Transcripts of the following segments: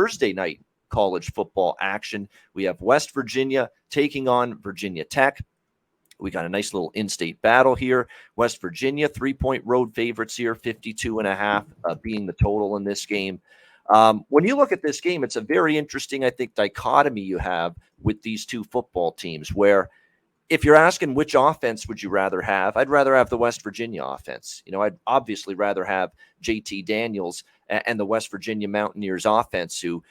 Thursday night college football action. We have West Virginia taking on Virginia Tech. We got a nice little in-state battle here. West Virginia, 3-point road favorites here, 52.5 being the total in this game. When you look at this game, it's a very interesting, I think, dichotomy you have with these two football teams, where if you're asking which offense would you rather have, I'd rather have the West Virginia offense. I'd obviously rather have JT Daniels and the West Virginia Mountaineers offense, who,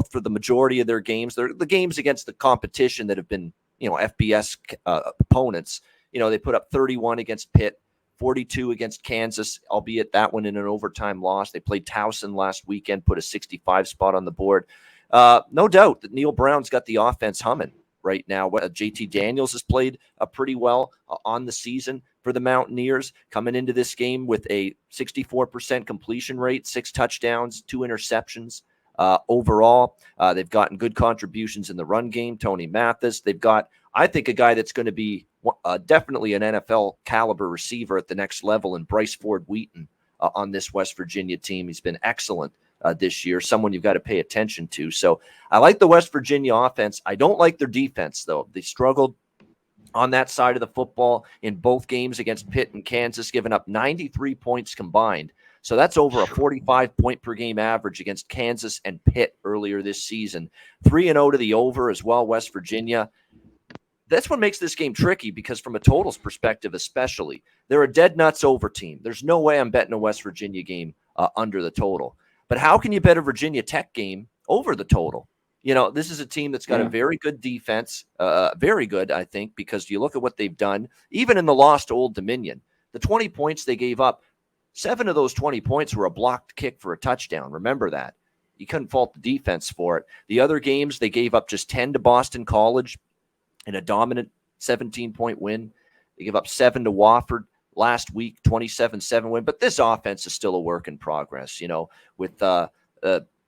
for the majority of their games, they're the games against the competition that have been, FBS opponents. They put up 31 against Pitt, 42 against Kansas, albeit that one in an overtime loss. They played Towson last weekend, put a 65 spot on the board. No doubt that Neil Brown's got the offense humming right now. JT Daniels has played pretty well on the season for the Mountaineers, coming into this game with a 64% completion rate, 6 touchdowns, 2 interceptions. Overall, they've gotten good contributions in the run game. Tony Mathis. They've got, I think, a guy that's going to be definitely an NFL caliber receiver at the next level in Bryce Ford Wheaton on this West Virginia team. He's been excellent this year, someone you've got to pay attention to. So I like the West Virginia offense. I don't like their defense, though. They struggled on that side of the football in both games against Pitt and Kansas, giving up 93 points combined. So that's over a 45-point per game average against Kansas and Pitt earlier this season. 3-0 to the over as well, West Virginia. That's what makes this game tricky, because from a totals perspective especially, they're a dead nuts over team. There's no way I'm betting a West Virginia game under the total. But how can you bet a Virginia Tech game over the total? This is a team that's got a very good defense, very good, I think, because you look at what they've done, even in the loss to Old Dominion, the 20 points they gave up, 7 of those 20 points were a blocked kick for a touchdown. Remember that. You couldn't fault the defense for it. The other games, they gave up just 10 to Boston College in a dominant 17-point win. They gave up 7 to Wofford last week, 27-7 win. But this offense is still a work in progress, with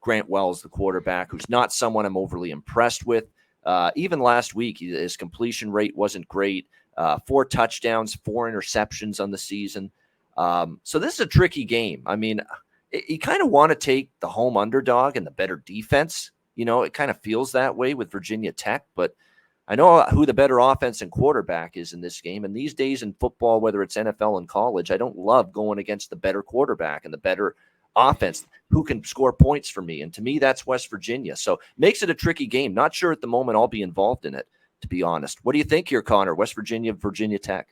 Grant Wells, the quarterback, who's not someone I'm overly impressed with. Even last week, his completion rate wasn't great. 4 touchdowns, 4 interceptions on the season. So this is a tricky game. I mean, you kind of want to take the home underdog and the better defense. It kind of feels that way with Virginia Tech, but I know who the better offense and quarterback is in this game. And these days in football, whether it's NFL and college, I don't love going against the better quarterback and the better offense who can score points for me. And to me, that's West Virginia. So makes it a tricky game. Not sure at the moment I'll be involved in it, to be honest. What do you think here, Conor? West Virginia, Virginia Tech.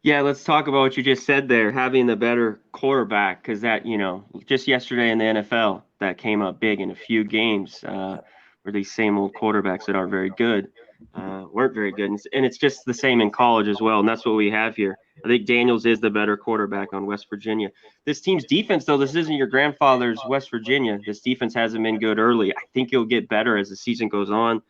Yeah, let's talk about what you just said there, having the better quarterback, because that, just yesterday in the NFL, that came up big in a few games where these same old quarterbacks that aren't very good weren't very good. And it's just the same in college as well, and that's what we have here. I think Daniels is the better quarterback on West Virginia. This team's defense, though, this isn't your grandfather's West Virginia. This defense hasn't been good early. I think it'll get better as the season goes on.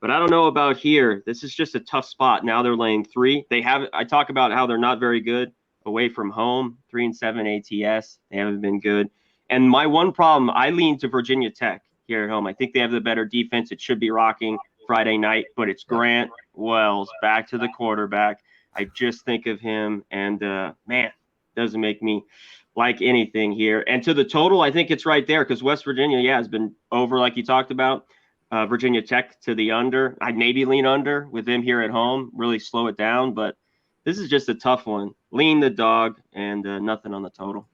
But I don't know about here. This is just a tough spot. Now they're laying 3. I talk about how they're not very good away from home, 3-7 ATS. They haven't been good. And my one problem, I lean to Virginia Tech here at home. I think they have the better defense. It should be rocking Friday night, but it's Grant Wells back to the quarterback. I just think of him, and man, doesn't make me like anything here. And to the total, I think it's right there, because West Virginia, has been over like you talked about. Virginia Tech to the under. I'd maybe lean under with them here at home, really slow it down. But this is just a tough one. Lean the dog and nothing on the total.